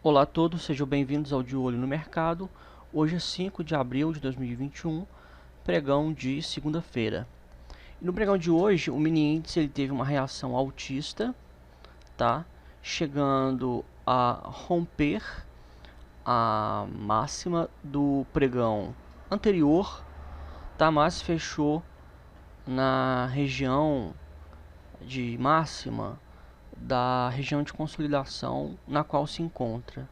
Olá a todos, sejam bem-vindos ao De Olho no Mercado. Hoje é 5 de abril de 2021, pregão de segunda-feira. No pregão de hoje, o mini índice ele teve uma reação altista, tá? Chegando a romper a máxima do pregão anterior, tá? Mas fechou na região de máxima da região de consolidação na qual se encontra,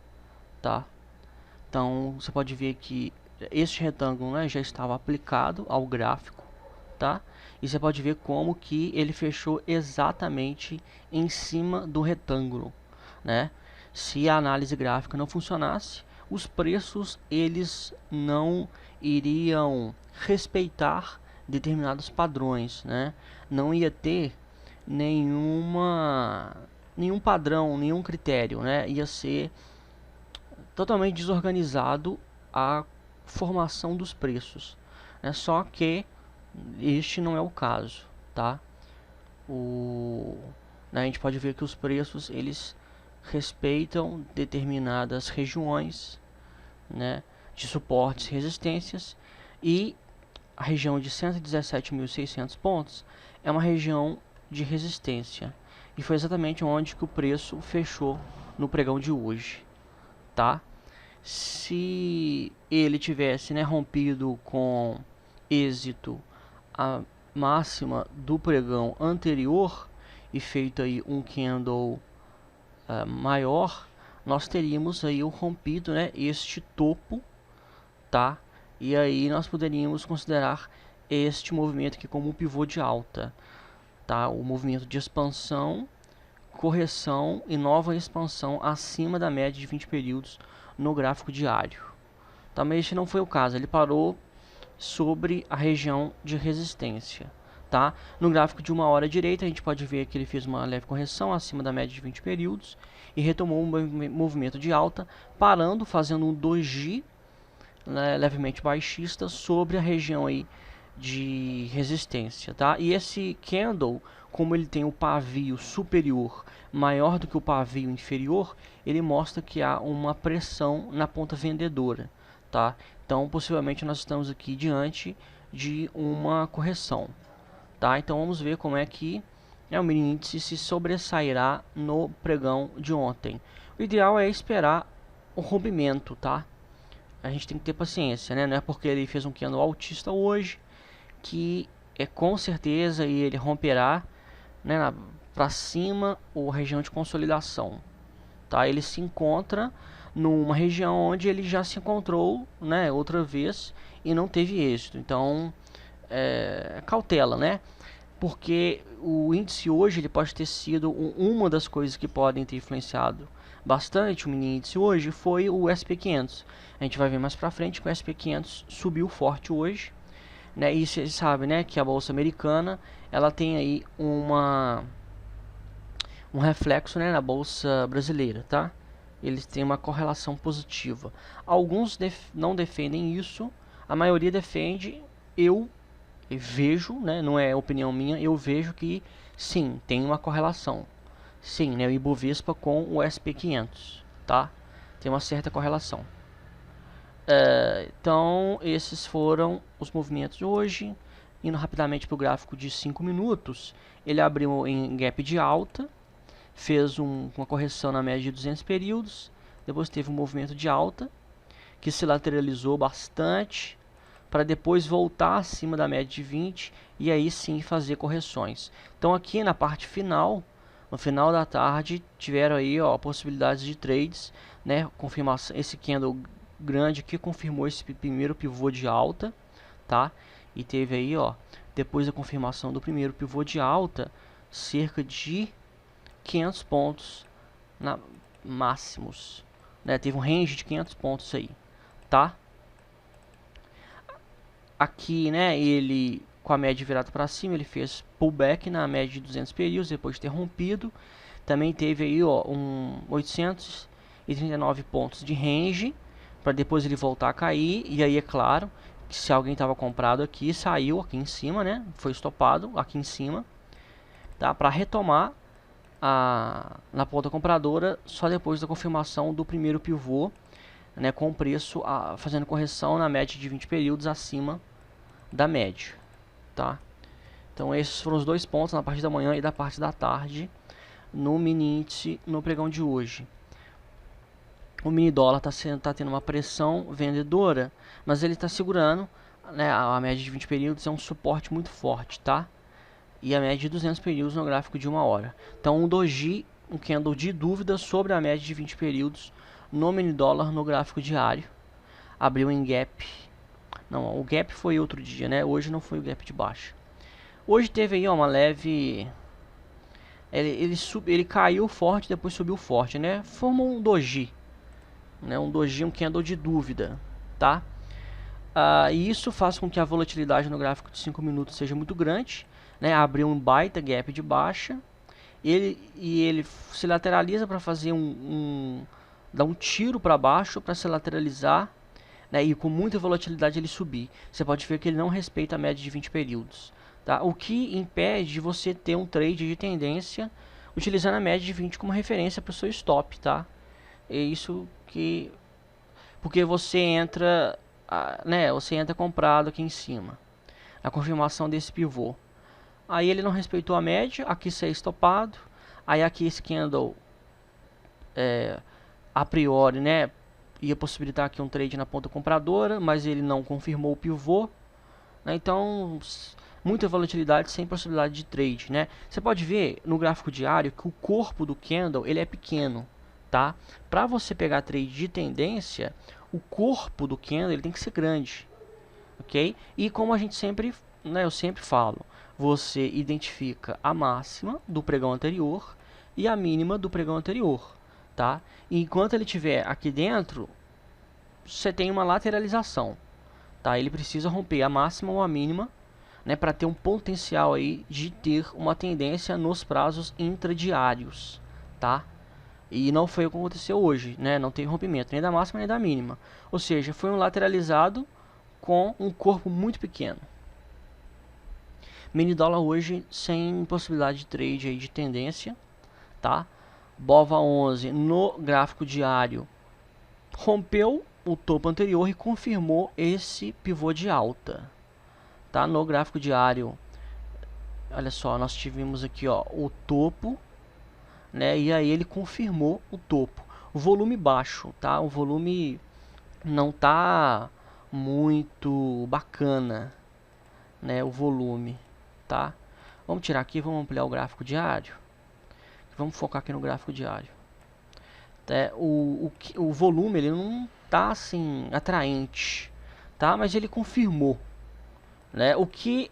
tá? Então você pode ver que este retângulo, né, já estava aplicado ao gráfico, tá? E você pode ver como que ele fechou exatamente em cima do retângulo, né? Se a análise gráfica não funcionasse, os preços eles não iriam respeitar determinados padrões, né? Não ia ter nenhum padrão, nenhum critério, né? Ia ser totalmente desorganizado a formação dos preços, né? Só que este não é o caso, tá? Né, a gente pode ver que os preços eles respeitam determinadas regiões, né, de suportes e resistências, e a região de 117.600 pontos é uma região de resistência, e foi exatamente onde que o preço fechou no pregão de hoje, tá? Se ele tivesse, né, rompido com êxito a máxima do pregão anterior e feito aí um candle maior, nós teríamos aí o rompido, né, este topo, tá? E aí nós poderíamos considerar este movimento aqui como um pivô de alta, tá? O movimento de expansão, correção e nova expansão acima da média de 20 períodos no gráfico diário. Também este não foi o caso, ele parou sobre a região de resistência, tá? No gráfico de 1 hora direita, a gente pode ver que ele fez uma leve correção acima da média de 20 períodos e retomou um movimento de alta, parando, fazendo um doji, né, levemente baixista sobre a região aí de resistência, tá? E esse candle, como ele tem o pavio superior maior do que o pavio inferior, ele mostra que há uma pressão na ponta vendedora, tá? Então, possivelmente nós estamos aqui diante de uma correção, tá? Então, vamos ver como é que o mini índice se sobressairá no pregão de ontem. O ideal é esperar o rompimento, tá? A gente tem que ter paciência, né? Não é porque ele fez um candle altista hoje que com certeza ele romperá, né, para cima ou região de consolidação, tá? Ele se encontra numa região onde ele já se encontrou, né, outra vez e não teve êxito. Então, cautela, né? Porque o índice hoje ele pode ter sido uma das coisas que podem ter influenciado bastante o mini índice hoje foi o SP500. A gente vai ver mais pra frente que o SP500 subiu forte hoje, né? E você sabe, né, que a bolsa americana ela tem aí um reflexo, né, na bolsa brasileira, tá? Eles têm uma correlação positiva. Alguns não defendem isso, a maioria defende. Eu vejo, né, não é opinião minha, eu vejo que sim, tem uma correlação. Sim, né, o Ibovespa com o SP500, tá? Tem uma certa correlação. Então, esses foram os movimentos de hoje. Indo rapidamente para o gráfico de 5 minutos, ele abriu em gap de alta, fez uma correção na média de 200 períodos, depois teve um movimento de alta, que se lateralizou bastante, para depois voltar acima da média de 20 e aí sim fazer correções. Então aqui na parte final, no final da tarde, tiveram aí possibilidades de trades, né? Confirmação, esse candle grande aqui confirmou esse primeiro pivô de alta, tá? E teve aí, depois da confirmação do primeiro pivô de alta, cerca de 500 pontos máximos, né? Teve um range de 500 pontos aí, tá? Aqui, né, ele com a média virada para cima, ele fez pullback na média de 200 períodos depois de ter rompido. Também teve aí, 839 pontos de range para depois ele voltar a cair. E aí é claro que se alguém estava comprado aqui, saiu aqui em cima, né? Foi estopado aqui em cima, tá? Para retomar na ponta compradora só depois da confirmação do primeiro pivô, né, com o preço fazendo correção na média de 20 períodos acima da média, tá? Então esses foram os dois pontos na parte da manhã e da parte da tarde no mini índice no pregão de hoje. O mini dólar tá tendo uma pressão vendedora, mas ele está segurando, né, a média de 20 períodos é um suporte muito forte, tá? E a média de 200 períodos no gráfico de 1 hora. Então um doji, um candle de dúvida sobre a média de 20 períodos no mini dólar no gráfico diário. Abriu em gap. Não, o gap foi outro dia, né? Hoje não foi o gap de baixa. Hoje teve aí, ó, uma leve... Ele caiu forte, depois subiu forte, né? Formou um doji, né? Um doji, um candle de dúvida, tá? E isso faz com que a volatilidade no gráfico de 5 minutos seja muito grande, né? Abriu um baita gap de baixa. Ele se lateraliza para fazer dar um tiro para baixo para se lateralizar, né? E com muita volatilidade ele subir. Você pode ver que ele não respeita a média de 20 períodos, tá? O que impede de você ter um trade de tendência utilizando a média de 20 como referência para o seu stop, tá? É isso que... Porque você entra, né? Você entra comprado aqui em cima, a confirmação desse pivô. Aí ele não respeitou a média, aqui isso é estopado. Aí aqui esse candle, a priori, né, ia possibilitar aqui um trade na ponta compradora, mas ele não confirmou o pivô, né? Então muita volatilidade sem possibilidade de trade, né? Você pode ver no gráfico diário que o corpo do candle ele é pequeno, tá? Para você pegar trade de tendência, o corpo do candle ele tem que ser grande, ok? E como a gente sempre, né, eu sempre falo, você identifica a máxima do pregão anterior e a mínima do pregão anterior, tá? E enquanto ele estiver aqui dentro, você tem uma lateralização, tá? Ele precisa romper a máxima ou a mínima, né, para ter um potencial aí de ter uma tendência nos prazos intradiários, tá? E não foi o que aconteceu hoje, né? Não tem rompimento nem da máxima nem da mínima. Ou seja, foi um lateralizado com um corpo muito pequeno. Mini dólar hoje sem possibilidade de trade aí de tendência, tá? BOVA 11 no gráfico diário rompeu o topo anterior e confirmou esse pivô de alta, tá? No gráfico diário, olha só, nós tivemos aqui, ó, o topo, né? E aí ele confirmou o topo. O volume baixo, tá? O volume não tá muito bacana, né? O volume, tá? Vamos tirar aqui, vamos ampliar o gráfico diário. Vamos focar aqui no gráfico diário. O volume ele não tá assim atraente, tá? Mas ele confirmou, né? O que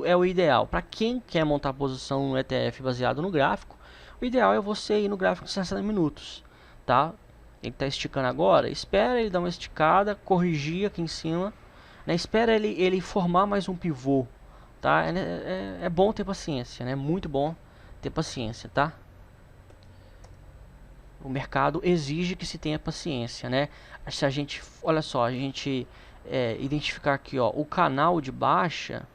é o ideal para quem quer montar posição no ETF baseado no gráfico. O ideal é você ir no gráfico de 60 minutos, tá? Ele está esticando agora, espera ele dar uma esticada, corrigir aqui em cima, né? Espera ele formar mais um pivô, tá? É bom ter paciência, né? Muito bom ter paciência, tá? O mercado exige que se tenha paciência, né? Se a gente, olha só, a gente identificar aqui, ó, o canal de baixa,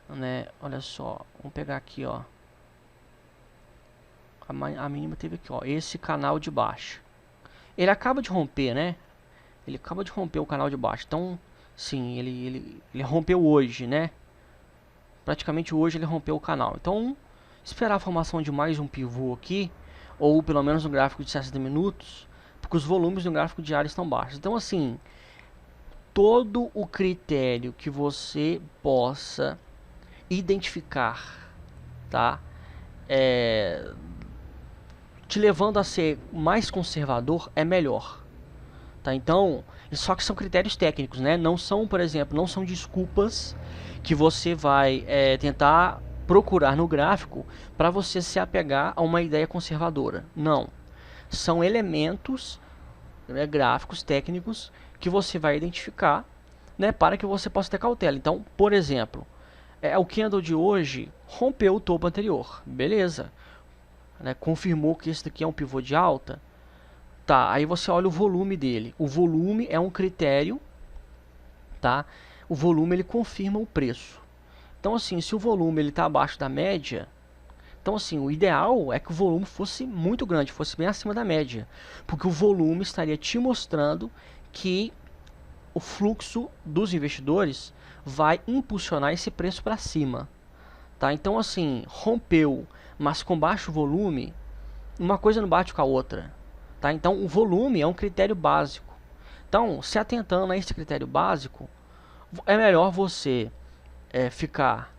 né? Olha só, vamos pegar aqui, ó. A mínima teve aqui, ó, esse canal de baixa. Ele acaba de romper, né? Ele acaba de romper o canal de baixa. Então, sim, ele rompeu hoje, né? Praticamente hoje ele rompeu o canal. Então, esperar a formação de mais um pivô aqui, ou pelo menos no gráfico de 60 minutos, porque os volumes no gráfico diário estão baixos. Então, assim, todo o critério que você possa identificar, tá? Te levando a ser mais conservador é melhor, tá? Então, só que são critérios técnicos, né? Não são, por exemplo, não são desculpas que você vai tentar procurar no gráfico para você se apegar a uma ideia conservadora. Não, são elementos, né, gráficos técnicos que você vai identificar, né, para que você possa ter cautela. Então, por exemplo, o candle de hoje rompeu o topo anterior, beleza, né, confirmou que esse daqui é um pivô de alta, tá? Aí você olha o volume dele. O volume é um critério, tá? O volume ele confirma o preço. Então, assim, se o volume ele está abaixo da média, Então, assim, o ideal é que o volume fosse muito grande, fosse bem acima da média, porque o volume estaria te mostrando que o fluxo dos investidores vai impulsionar esse preço para cima, tá? Então, assim, rompeu, mas com baixo volume, uma coisa não bate com a outra, tá? Então, o volume é um critério básico. Então, se atentando a esse critério básico, é melhor você ficar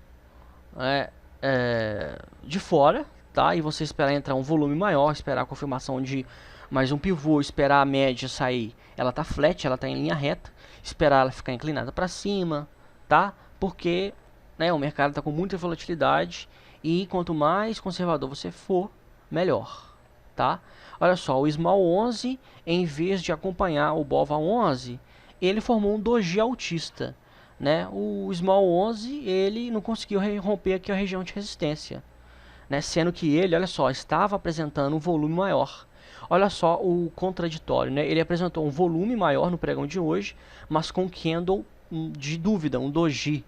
de fora, tá? E você esperar entrar um volume maior, esperar a confirmação de mais um pivô, esperar a média sair, ela tá flat, ela tá em linha reta, esperar ela ficar inclinada para cima, tá? Porque, né, o mercado está com muita volatilidade e quanto mais conservador você for, melhor, tá? Olha só, o Small 11, em vez de acompanhar o BOVA 11, ele formou um doji altista, né? O Small 11 ele não conseguiu romper aqui a região de resistência, né? Sendo que ele, olha só, estava apresentando um volume maior. Olha só o contraditório, né? Ele apresentou um volume maior no pregão de hoje, mas com candle de dúvida, um doji.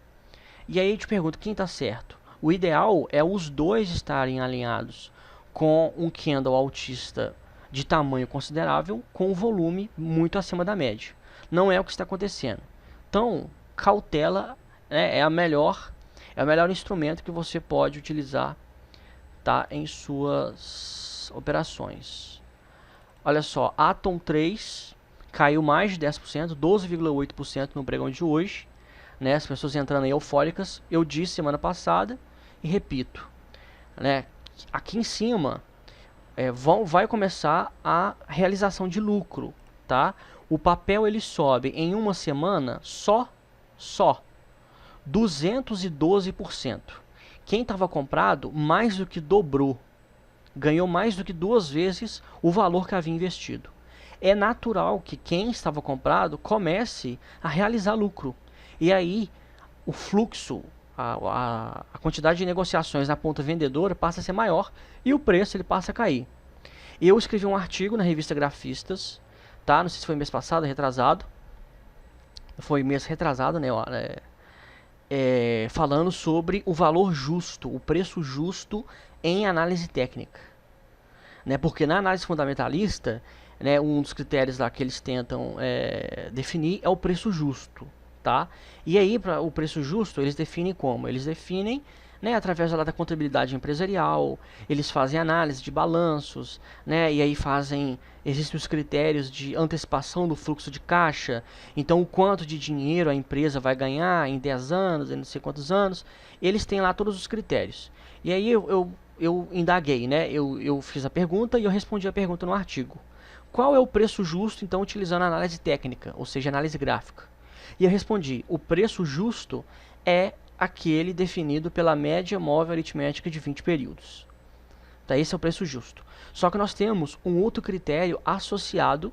E aí eu te pergunto, quem está certo? O ideal é os dois estarem alinhados com um candle altista de tamanho considerável, com um volume muito acima da média. Não é o que está acontecendo. Então, cautela, né, é o melhor instrumento que você pode utilizar, tá, em suas operações. Olha só, Atom 3 caiu mais de 10%, 12,8% no pregão de hoje, né, as pessoas entrando aí eufóricas. Eu disse semana passada e repito, né, aqui em cima vai começar a realização de lucro, tá? O papel ele sobe em uma semana só 212%. Quem estava comprado mais do que dobrou, ganhou mais do que 2 vezes o valor que havia investido. É natural que quem estava comprado comece a realizar lucro. E aí o fluxo, a quantidade de negociações na ponta vendedora passa a ser maior e o preço ele passa a cair. Eu escrevi um artigo na revista Grafistas, tá? Não sei se foi mês passado, retrasado. Foi mês retrasado, né? Falando sobre o valor justo, o preço justo em análise técnica, né? Porque na análise fundamentalista, né, um dos critérios lá que eles tentam definir é o preço justo, tá? E aí, para o preço justo, eles definem como? Eles definem, né, através lá da contabilidade empresarial, eles fazem análise de balanços, né, e aí existem os critérios de antecipação do fluxo de caixa, então o quanto de dinheiro a empresa vai ganhar em 10 anos, em não sei quantos anos, eles têm lá todos os critérios. E aí eu indaguei, né, eu fiz a pergunta e eu respondi a pergunta no artigo. Qual é o preço justo, então, utilizando a análise técnica, ou seja, análise gráfica? E eu respondi, o preço justo é aquele definido pela média móvel aritmética de 20 períodos. Tá, esse é o preço justo. Só que nós temos um outro critério associado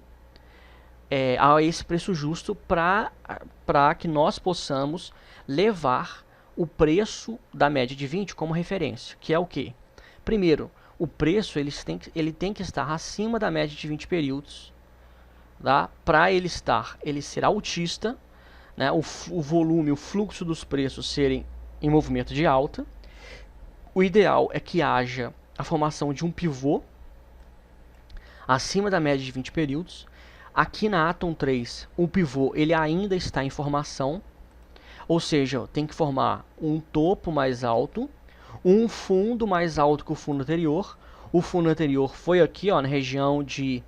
a esse preço justo para que nós possamos levar o preço da média de 20 como referência, que é o quê? Primeiro, o preço ele tem que estar acima da média de 20 períodos, tá? Para ele ser altista, né, o volume, o fluxo dos preços serem em movimento de alta. O ideal é que haja a formação de um pivô acima da média de 20 períodos. Aqui na Atom 3, o pivô ele ainda está em formação, ou seja, tem que formar um topo mais alto, um fundo mais alto que o fundo anterior. O fundo anterior foi aqui, ó, na região de...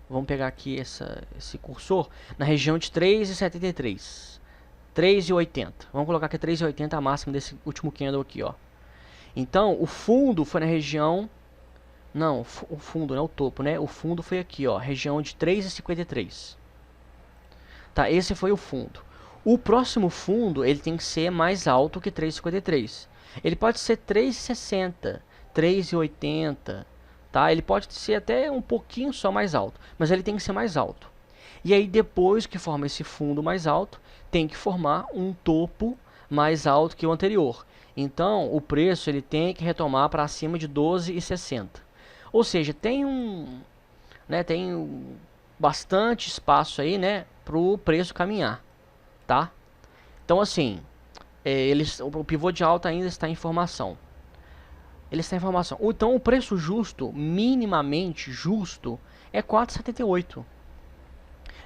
Vamos pegar aqui esse cursor, na região de 3,73, 3,80. Vamos colocar aqui 3,80 a máxima desse último candle aqui, ó. Então, o fundo foi na região... Não, o fundo, não é o topo, né? O fundo foi aqui, ó, região de 3,53. Tá, esse foi o fundo. O próximo fundo, ele tem que ser mais alto que 3,53. Ele pode ser 3,60, 3,80, tá? Ele pode ser até um pouquinho só mais alto, mas ele tem que ser mais alto. E aí depois que forma esse fundo mais alto, tem que formar um topo mais alto que o anterior. Então, o preço ele tem que retomar para acima de 12,60. Ou seja, tem bastante espaço aí, né, para o preço caminhar, tá? Então, assim, o pivô de alta ainda está em formação. Eles têm informação. Então o preço justo, minimamente justo, é 4,78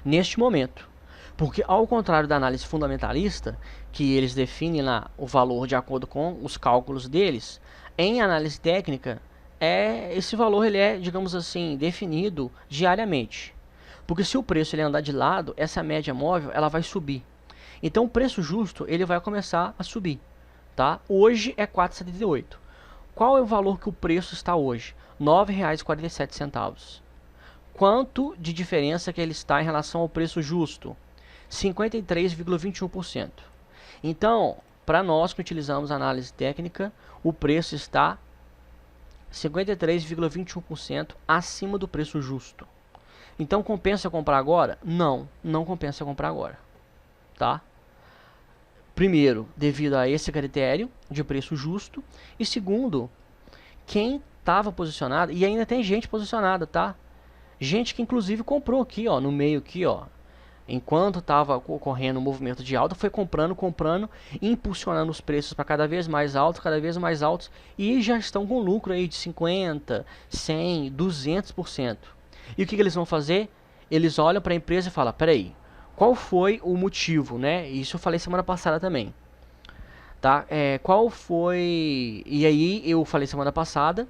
neste momento. Porque ao contrário da análise fundamentalista, que eles definem lá o valor de acordo com os cálculos deles, em análise técnica, esse valor ele é, digamos assim, definido diariamente. Porque se o preço ele andar de lado, essa média móvel ela vai subir. Então o preço justo ele vai começar a subir. Tá? Hoje é 4,78. Qual é o valor que o preço está hoje? R$ 9,47. Quanto de diferença que ele está em relação ao preço justo? 53,21%. Então, para nós que utilizamos análise técnica, o preço está 53,21% acima do preço justo. Então, compensa comprar agora? Não, não compensa comprar agora. Tá? Primeiro, devido a esse critério de preço justo. E segundo, quem estava posicionado, e ainda tem gente posicionada, tá? Gente que inclusive comprou aqui, ó, no meio aqui, ó. Enquanto estava ocorrendo um movimento de alta, foi comprando, impulsionando os preços para cada vez mais altos, e já estão com lucro aí de 50, 100, 200%. E o que eles vão fazer? Eles olham para a empresa e falam, peraí, qual foi o motivo, né? Isso eu falei semana passada também. Tá? Qual foi... E aí eu falei semana passada,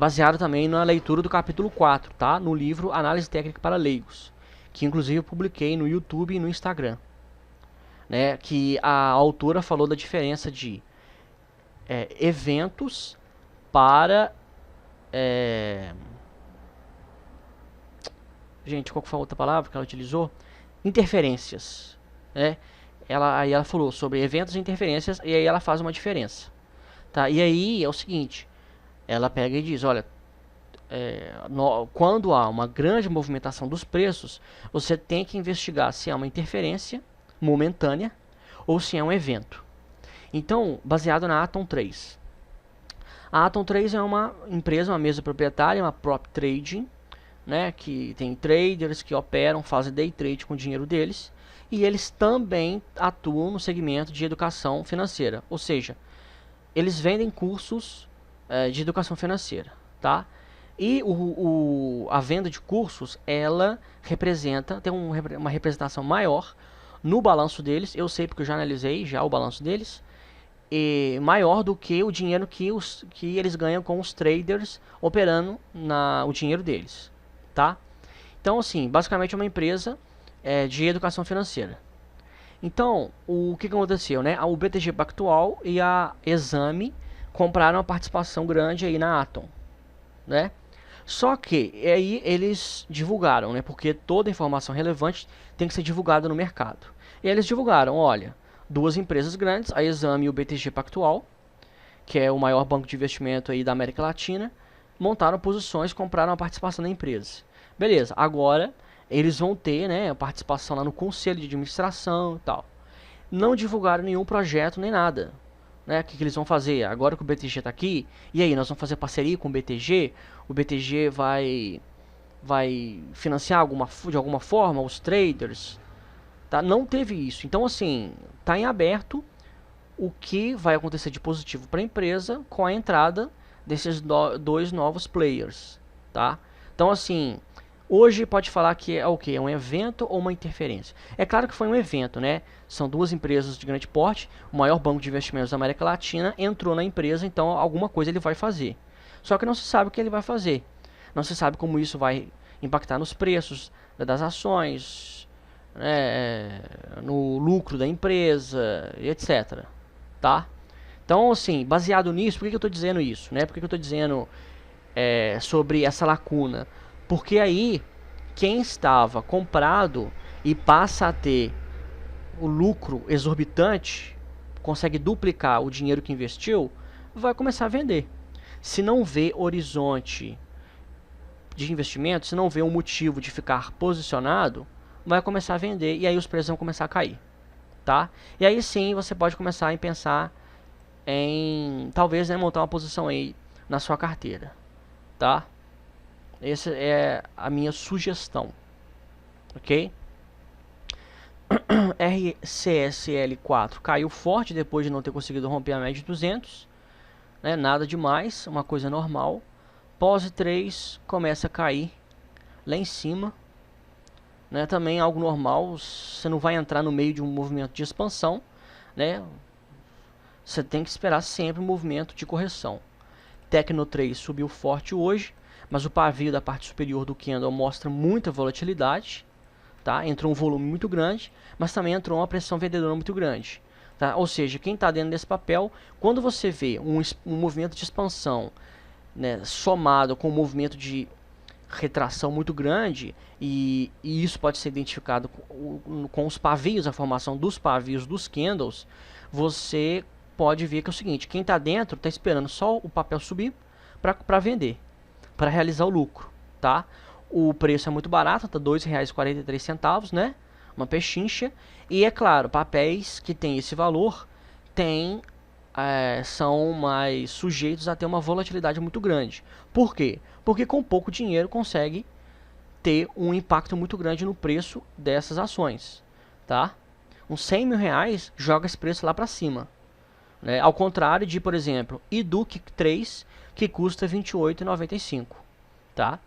baseado também na leitura do capítulo 4, tá? No livro Análise Técnica para Leigos, que inclusive eu publiquei no YouTube e no Instagram. Né? Que a autora falou da diferença de eventos para... Gente, qual foi a outra palavra que ela utilizou? Interferências, né? Aí ela falou sobre eventos e interferências, e aí ela faz uma diferença, tá? E aí é o seguinte, ela pega e diz, olha, quando há uma grande movimentação dos preços, você tem que investigar se é uma interferência momentânea ou se é um evento. Então, baseado na Atom 3. A Atom 3 é uma empresa, uma mesa proprietária, uma prop trading, né, que tem traders que operam, fazem day trade com o dinheiro deles, e eles também atuam no segmento de educação financeira, ou seja, eles vendem cursos de educação financeira, tá? E a venda de cursos, ela tem uma representação maior no balanço deles, eu sei porque eu já analisei já o balanço deles, maior do que o dinheiro que eles ganham com os traders operando o dinheiro deles. Tá? Então, assim, basicamente é uma empresa de educação financeira. Então, o que aconteceu, né? O BTG Pactual e a Exame compraram uma participação grande aí na Atom, né? Só que aí eles divulgaram, né? Porque toda informação relevante tem que ser divulgada no mercado. E eles divulgaram, olha, duas empresas grandes, a Exame e o BTG Pactual, que é o maior banco de investimento aí da América Latina, montaram posições, compraram a participação da empresa. Beleza, agora eles vão ter, né, a participação lá no conselho de administração e tal. Não divulgaram nenhum projeto nem nada. Né? O que eles vão fazer? Agora que o BTG está aqui, e aí, nós vamos fazer parceria com o BTG vai financiar de alguma forma os traders. Tá? Não teve isso. Então, assim, está em aberto o que vai acontecer de positivo para a empresa com a entrada desses dois novos players, tá? Então, assim, hoje pode falar que é o que? É um evento ou uma interferência? É claro que foi um evento, né? São duas empresas de grande porte, o maior banco de investimentos da América Latina entrou na empresa, então alguma coisa ele vai fazer. Só que não se sabe o que ele vai fazer. Não se sabe como isso vai impactar nos preços das ações, né, no lucro da empresa, etc. Tá? Então, assim, baseado nisso, por que eu estou dizendo isso? Né? Por que eu estou dizendo sobre essa lacuna? Porque aí, quem estava comprado e passa a ter o lucro exorbitante, consegue duplicar o dinheiro que investiu, vai começar a vender. Se não vê horizonte de investimento, se não vê um motivo de ficar posicionado, vai começar a vender e aí os preços vão começar a cair. Tá? E aí sim você pode começar a pensar em talvez montar uma posição aí na sua carteira, tá? Essa é a minha sugestão, ok? RCSL4 caiu forte depois de não ter conseguido romper a média de 200, né? Nada demais, uma coisa normal. Pós 3 começa a cair lá em cima, né? Também algo normal, você não vai entrar no meio de um movimento de expansão, né? Você tem que esperar sempre um movimento de correção. Tecno 3 subiu forte hoje, mas o pavio da parte superior do candle mostra muita volatilidade, tá? Entrou um volume muito grande, mas também entrou uma pressão vendedora muito grande, tá? Ou seja, quem está dentro desse papel, quando você vê um movimento de expansão, né, somado com um movimento de retração muito grande, e isso pode ser identificado com os pavios, a formação dos pavios dos candles, você pode ver que é o seguinte: quem está dentro está esperando só o papel subir para vender, para realizar o lucro, tá? O preço é muito barato, tá R$ 2,43, né? Uma pechincha. E é claro, papéis que tem esse valor são mais sujeitos a ter uma volatilidade muito grande. Por quê? Porque com pouco dinheiro consegue ter um impacto muito grande no preço dessas ações, tá? Uns 100 mil reais joga esse preço lá para cima, né? Ao contrário de, por exemplo, IDUC 3, que custa R$ 28,95, tá?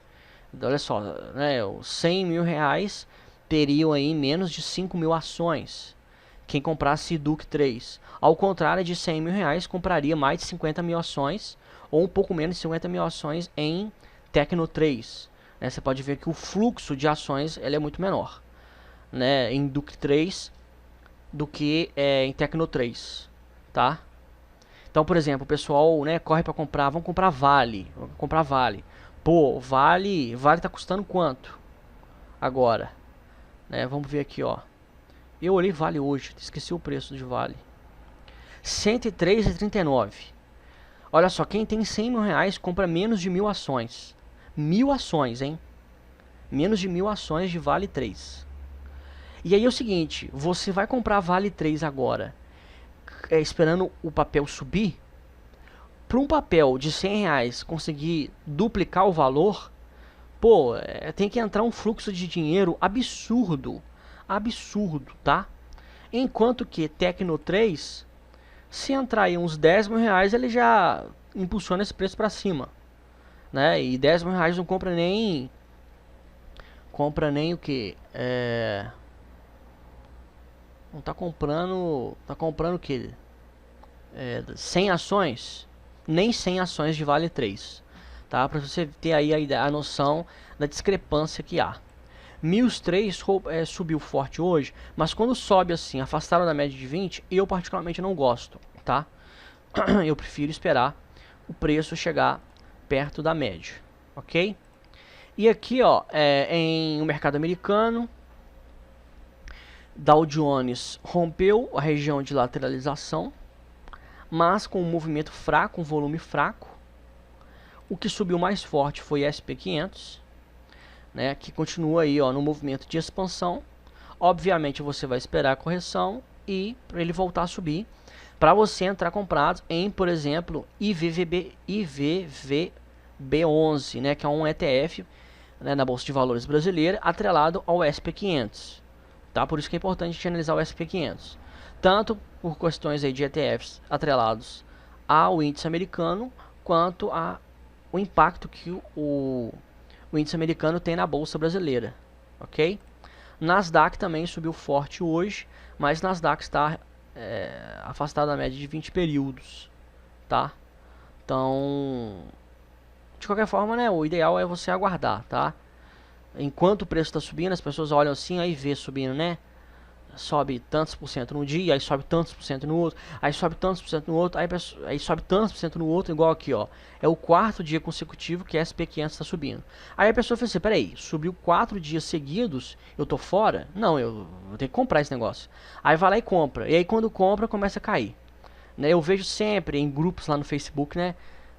Olha só, né, os 100 mil reais teriam aí menos de 5 mil ações quem comprasse IDUC 3. Ao contrário de 100 mil reais, compraria mais de 50 mil ações, ou um pouco menos de 50 mil ações em Tecno 3. Né, você pode ver que o fluxo de ações ele é muito menor, né, em IDUC 3 do que em Tecno 3, tá? Então, por exemplo, o pessoal, né, corre para comprar, vamos comprar Vale, Pô, Vale tá custando quanto agora? Né, vamos ver aqui, ó. Eu olhei Vale hoje, esqueci o preço de Vale. R$ 103,39. Olha só, quem tem 100 mil reais compra menos de 1.000 ações. 1.000 ações, hein? Menos de 1.000 ações de Vale 3. E aí é o seguinte, você vai comprar Vale 3 agora, esperando o papel subir. Para um papel de 100 reais conseguir duplicar o valor, pô, tem que entrar um fluxo de dinheiro absurdo, tá? Enquanto que Tecno 3, se entrar aí uns 10 mil reais, ele já impulsiona esse preço para cima, né? E 10 mil reais não compra nem o que? Não tá comprando o que? 100 ações? Nem 100 ações de Vale 3, tá? Para você ter aí a noção da discrepância que há. MILS 3 subiu forte hoje, mas quando sobe assim, afastado da média de 20, eu particularmente não gosto, tá? Eu prefiro esperar o preço chegar perto da média, ok? E aqui, ó, em o mercado americano, Dow Jones rompeu a região de lateralização, mas com um movimento fraco, um volume fraco. O que subiu mais forte foi SP500, né, que continua aí, ó, no movimento de expansão. Obviamente você vai esperar a correção e para ele voltar a subir, para você entrar comprado em, por exemplo, IVVB11, né, que é um ETF, né, na Bolsa de Valores brasileira, atrelado ao SP500. Tá? Por isso que é importante a gente analisar o SP500. Tanto por questões aí de ETFs atrelados ao índice americano, quanto o impacto que o índice americano tem na bolsa brasileira, ok? Nasdaq também subiu forte hoje, mas Nasdaq está afastado da média de 20 períodos, tá? Então, de qualquer forma, né, o ideal é você aguardar, tá? Enquanto o preço está subindo, as pessoas olham assim, aí vê subindo, né? Sobe tantos por cento num dia, aí sobe tantos por cento no outro, aí sobe tantos por cento no outro, aí sobe tantos por cento no outro, igual aqui, ó. É o quarto dia consecutivo que a SP500 está subindo. Aí a pessoa fala assim, peraí, subiu 4 dias seguidos, eu tô fora? Não, eu tenho que comprar esse negócio. Aí vai lá e compra, e aí quando compra, começa a cair. Né, eu vejo sempre em grupos lá no Facebook, né,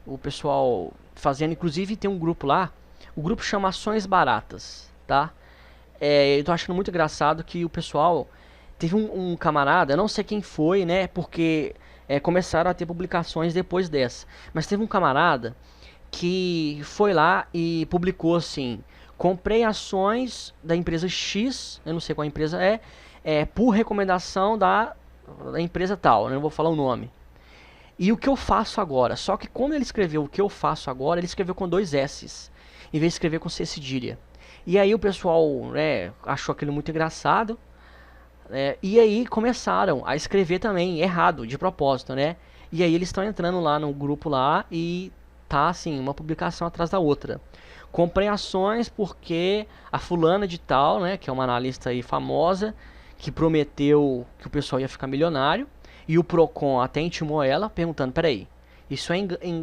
o pessoal fazendo, inclusive tem um grupo lá, o grupo chama Ações Baratas, tá? Eu tô achando muito engraçado que o pessoal... Teve um camarada, eu não sei quem foi, né, porque começaram a ter publicações depois dessa. Mas teve um camarada que foi lá e publicou assim: comprei ações da empresa X, eu não sei qual empresa por recomendação da empresa tal, né, não vou falar o nome. e o que eu faço agora. Só que como ele escreveu o que eu faço agora, ele escreveu com 2 S's, em vez de escrever com C cedilha. E aí o pessoal, né, achou aquilo muito engraçado, e aí começaram a escrever também errado, de propósito, né? E aí eles estão entrando lá no grupo lá e tá assim, uma publicação atrás da outra. Comprei ações porque a fulana de tal, né, que é uma analista aí famosa, que prometeu que o pessoal ia ficar milionário, e o Procon até intimou ela, perguntando, peraí, isso é,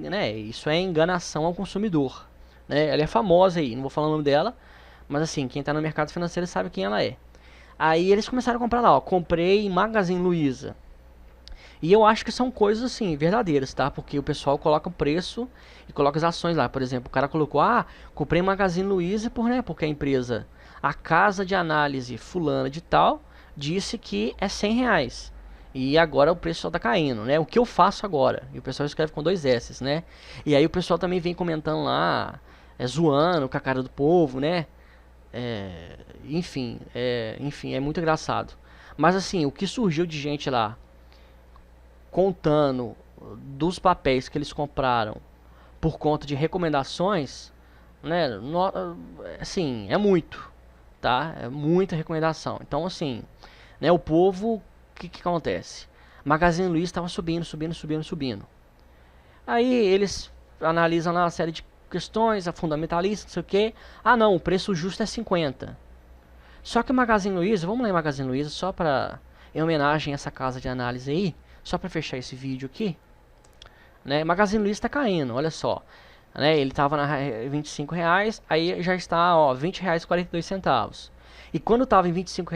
né, isso é enganação ao consumidor. Né? Ela é famosa aí, não vou falar o nome dela, mas assim, quem está no mercado financeiro sabe quem ela é. Aí eles começaram a comprar lá, ó, comprei em Magazine Luiza. E eu acho que são coisas assim, verdadeiras, tá? Porque o pessoal coloca o preço e coloca as ações lá. Por exemplo, o cara colocou, comprei em Magazine Luiza porque a empresa, a casa de análise fulana de tal, disse que é R$ 100. E agora o preço só tá caindo, né? O que eu faço agora? E o pessoal escreve com 2 S's, né? E aí o pessoal também vem comentando lá, zoando com a cara do povo, né? Enfim, é muito engraçado. Mas assim, o que surgiu de gente lá contando dos papéis que eles compraram por conta de recomendações, né? Assim, é muito, tá? É muita recomendação. Então, assim, né? O povo, o que acontece? Magazine Luiza estava subindo. Aí eles analisam lá uma série de questões, a fundamentalista, não sei o que. Não, o preço justo é 50. Só que o Magazine Luiza, vamos lá em Magazine Luiza, só para em homenagem a essa casa de análise aí, só para fechar esse vídeo aqui, né? Magazine Luiza está caindo, olha só, né? Ele estava na R$ 25, aí já está, ó, R$ 20,42. E quando estava em R$ 25,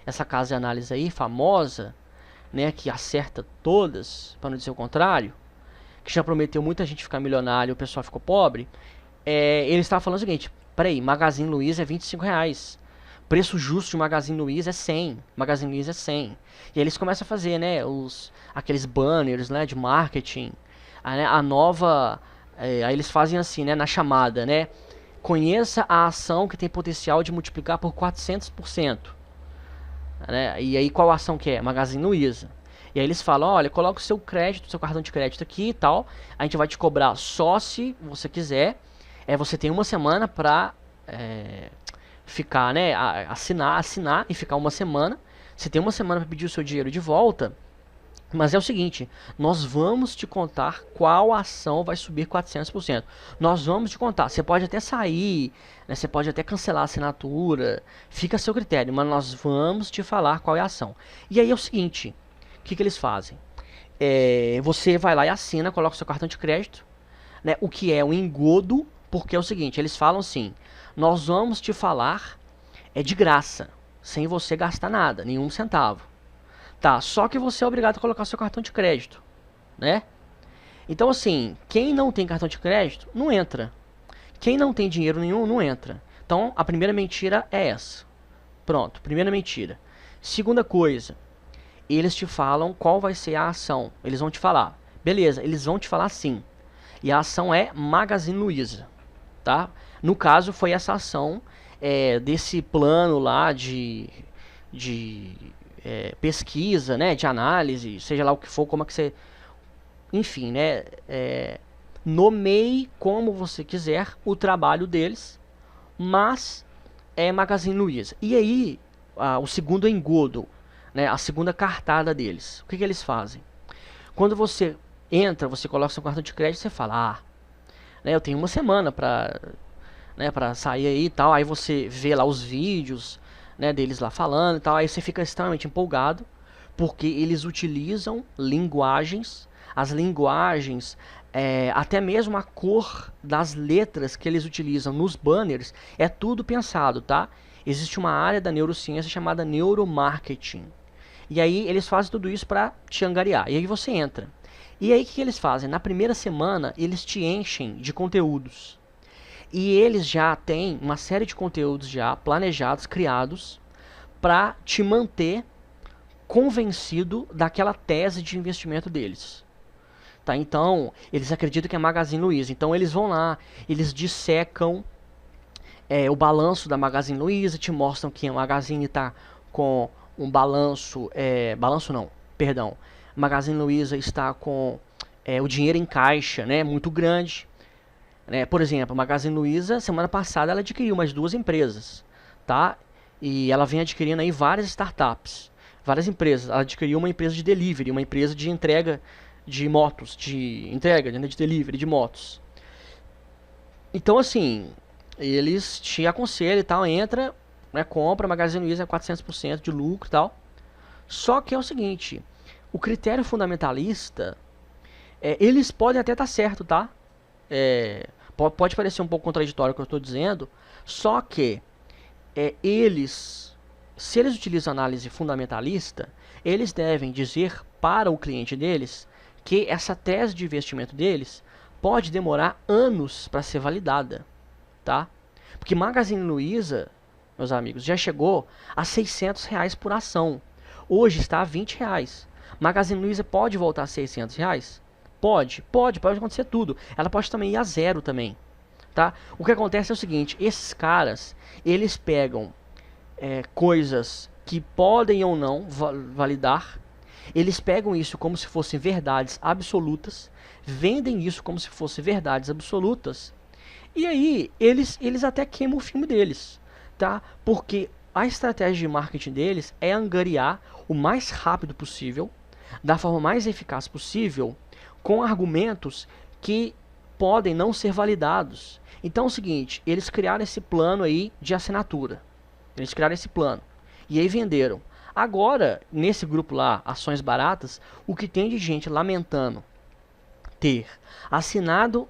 essa casa de análise aí, famosa, né, que acerta todas, para não dizer o contrário, que já prometeu muita gente ficar milionário e o pessoal ficou pobre, ele estava falando o seguinte, peraí, Magazine Luiza é R$ 25, preço justo de Magazine Luiza é 100, Magazine Luiza é 100. E aí eles começam a fazer, né, aqueles banners, né, de marketing, a nova, aí eles fazem assim, né, na chamada, né, conheça a ação que tem potencial de multiplicar por 400%. Né, e aí qual ação que é? Magazine Luiza. E aí eles falam, olha, coloca o seu crédito, seu cartão de crédito aqui e tal, a gente vai te cobrar só se você quiser, você tem uma semana pra ficar, né, assinar e ficar uma semana. Você tem uma semana para pedir o seu dinheiro de volta. Mas é o seguinte, nós vamos te contar qual ação vai subir 400%. Nós vamos te contar. Você pode até sair, né, você pode até cancelar a assinatura, fica a seu critério, mas nós vamos te falar qual é a ação. E aí é o seguinte, o que eles fazem? Você vai lá e assina, coloca o seu cartão de crédito, né, o que é um engodo, porque é o seguinte, eles falam assim, nós vamos te falar de graça, sem você gastar nada, nenhum centavo. Tá, só que você é obrigado a colocar seu cartão de crédito, né? Então assim, quem não tem cartão de crédito, não entra. Quem não tem dinheiro nenhum, não entra. Então, a primeira mentira é essa. Pronto, primeira mentira. Segunda coisa, eles te falam qual vai ser a ação. Eles vão te falar. Beleza, eles vão te falar sim. E a ação é Magazine Luiza, tá? No caso, foi essa ação desse plano lá de pesquisa, né, de análise, seja lá o que for, como é que você, enfim, né, nomeie como você quiser o trabalho deles, mas é Magazine Luiza. E aí, o segundo engodo, né, a segunda cartada deles, o que eles fazem? Quando você entra, você coloca seu cartão de crédito, você fala, né, eu tenho uma semana para, né, para sair aí e tal, aí você vê lá os vídeos, né, deles lá falando e tal, aí você fica extremamente empolgado, porque eles utilizam linguagens, as linguagens, até mesmo a cor das letras que eles utilizam nos banners, é tudo pensado, tá? Existe uma área da neurociência chamada neuromarketing, e aí eles fazem tudo isso para te angariar, e aí você entra. E aí o que eles fazem? Na primeira semana, eles te enchem de conteúdos. E eles já têm uma série de conteúdos já planejados, criados, para te manter convencido daquela tese de investimento deles. Tá? Então, eles acreditam que é Magazine Luiza. Então, eles vão lá, eles dissecam o balanço da Magazine Luiza, te mostram que a Magazine está com um balanço... Magazine Luiza está com o dinheiro em caixa, né, muito grande. Né? Por exemplo, a Magazine Luiza, semana passada, ela adquiriu mais 2 empresas, tá? E ela vem adquirindo aí várias startups, várias empresas. Ela adquiriu uma empresa de delivery, uma empresa de entrega de motos, de entrega, de delivery de motos. Então, assim, eles te aconselham e tal, entra, né, compra, a Magazine Luiza é 400% de lucro e tal. Só que é o seguinte, o critério fundamentalista, eles podem até estar certo, tá? Pode parecer um pouco contraditório o que eu estou dizendo, só que se eles utilizam análise fundamentalista, eles devem dizer para o cliente deles que essa tese de investimento deles pode demorar anos para ser validada, tá? Porque Magazine Luiza, meus amigos, já chegou a R$ 600 por ação. Hoje está a R$ 20. Magazine Luiza pode voltar a R$ 600? Pode acontecer tudo. Ela pode também ir a zero também, tá? O que acontece é o seguinte, esses caras, eles pegam coisas que podem ou não validar, eles pegam isso como se fossem verdades absolutas, vendem isso como se fossem verdades absolutas, e aí eles até queimam o filme deles, tá? Porque a estratégia de marketing deles é angariar o mais rápido possível, da forma mais eficaz possível, com argumentos que podem não ser validados. Então é o seguinte, eles criaram esse plano aí de assinatura. Eles criaram esse plano. E aí venderam. Agora, nesse grupo lá, Ações Baratas, o que tem de gente lamentando ter assinado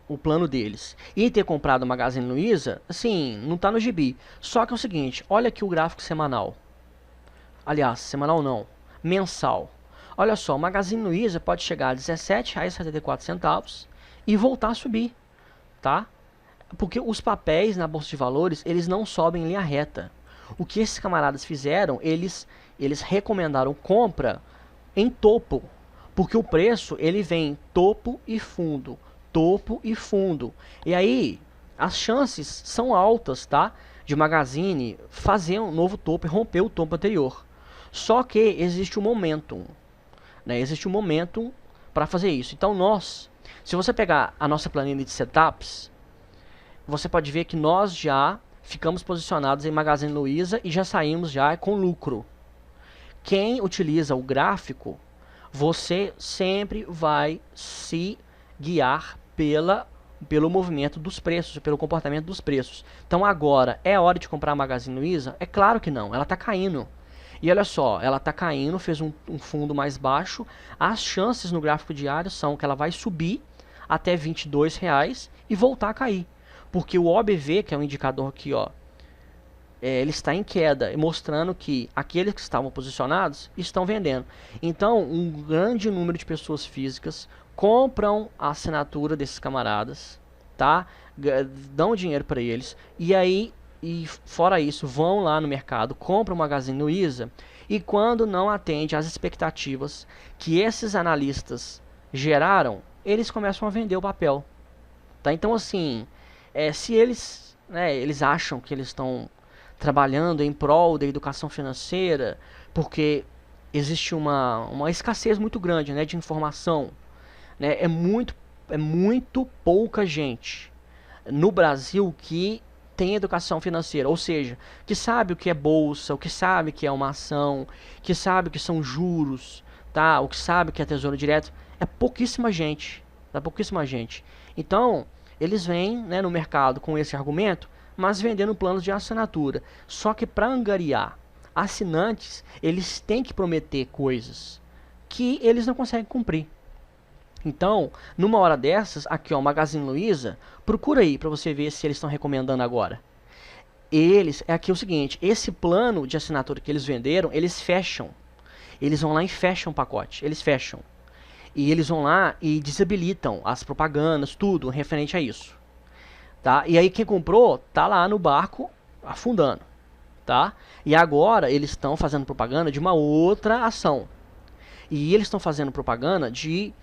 o plano deles e ter comprado o Magazine Luiza, assim, não tá no gibi. Só que é o seguinte, olha aqui o gráfico semanal. Aliás, semanal não, mensal. Olha só, o Magazine Luiza pode chegar a R$ 17,74 e voltar a subir, tá? Porque os papéis na Bolsa de Valores, eles não sobem em linha reta. O que esses camaradas fizeram, eles recomendaram compra em topo. Porque o preço, ele vem topo e fundo. Topo e fundo. E aí, as chances são altas, tá? De Magazine fazer um novo topo e romper o topo anterior. Só que existe um momentum, né? Existe um momentum para fazer isso. Então se você pegar a nossa planilha de setups, você pode ver que nós já ficamos posicionados em Magazine Luiza e já saímos já com lucro. Quem utiliza o gráfico, você sempre vai se guiar pelo movimento dos preços, pelo comportamento dos preços. Então agora, é hora de comprar a Magazine Luiza? É claro que não, ela está caindo. E olha só, ela está caindo, fez um fundo mais baixo. As chances no gráfico diário são que ela vai subir até R$ 22 e voltar a cair. Porque o OBV, que é um indicador aqui, ó, ele está em queda, mostrando que aqueles que estavam posicionados estão vendendo. Então, um grande número de pessoas físicas compram a assinatura desses camaradas, tá? Dão dinheiro para eles e aí, fora isso, vão lá no mercado, compram o Magazine Luiza e quando não atende às expectativas que esses analistas geraram, eles começam a vender o papel, tá? Então, assim, se eles acham que eles estão trabalhando em prol da educação financeira, porque existe uma escassez muito grande, né, de informação, né, é muito pouca gente no Brasil que tem educação financeira, ou seja, que sabe o que é bolsa, o que sabe que é uma ação, que sabe o que são juros, tá, o que sabe que é tesouro direto, é pouquíssima gente, tá, pouquíssima gente. Então, eles vêm, né, no mercado com esse argumento, mas vendendo planos de assinatura. Só que para angariar assinantes, eles têm que prometer coisas que eles não conseguem cumprir. Então, numa hora dessas, aqui ó, Magazine Luiza, procura aí para você ver se eles estão recomendando agora. Aqui é o seguinte, esse plano de assinatura que eles venderam, eles fecham. Eles vão lá e fecham o pacote, eles fecham. E eles vão lá e desabilitam as propagandas, tudo referente a isso. Tá? E aí quem comprou tá lá no barco afundando, tá? E agora eles estão fazendo propaganda de uma outra ação. E eles estão fazendo propaganda de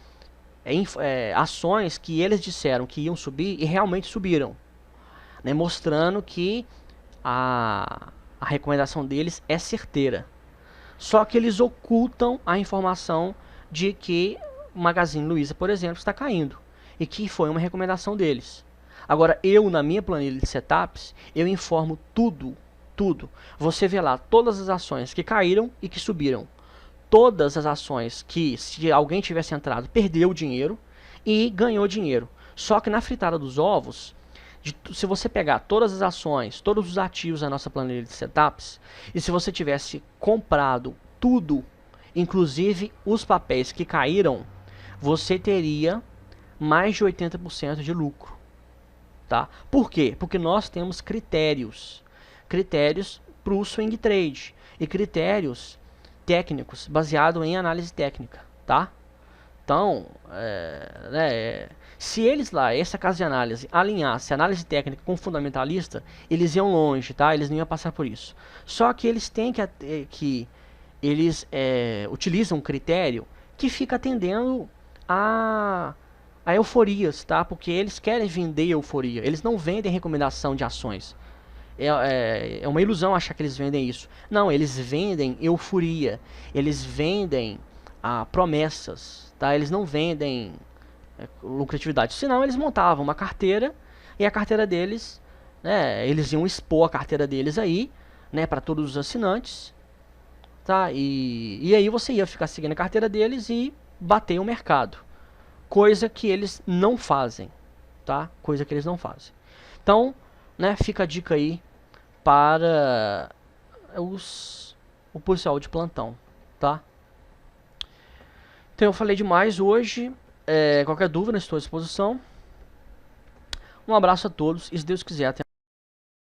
ações que eles disseram que iam subir e realmente subiram, né? Mostrando que a recomendação deles é certeira. Só que eles ocultam a informação de que Magazine Luiza, por exemplo, está caindo, e que foi uma recomendação deles. Agora, eu, na minha planilha de setups, eu informo tudo. Você vê lá todas as ações que caíram e que subiram. Todas as ações que, se alguém tivesse entrado, perdeu dinheiro e ganhou dinheiro. Só que na fritada dos ovos, se você pegar todas as ações, todos os ativos da nossa planilha de setups, e se você tivesse comprado tudo, inclusive os papéis que caíram, você teria mais de 80% de lucro. Tá? Por quê? Porque nós temos critérios para o swing trade e critérios técnicos baseados em análise técnica, tá? Então, se eles lá, essa casa de análise, alinhasse análise técnica com fundamentalista, eles iam longe, tá? Eles não iam passar por isso. Só que eles têm que eles utilizam um critério que fica atendendo a euforias, tá? Porque eles querem vender euforia, eles não vendem recomendação de ações. É uma ilusão achar que eles vendem isso. Não, eles vendem euforia, eles vendem promessas, tá? Eles não vendem lucratividade. Senão eles montavam uma carteira e a carteira deles, né, eles iam expor a carteira deles aí, né, para todos os assinantes, tá? E aí você ia ficar seguindo a carteira deles e bater o mercado. Coisa que eles não fazem, tá? Coisa que eles não fazem. Então, né, fica a dica aí para o pessoal de plantão, tá? Então eu falei demais hoje. Qualquer dúvida, estou à disposição. Um abraço a todos e, se Deus quiser, até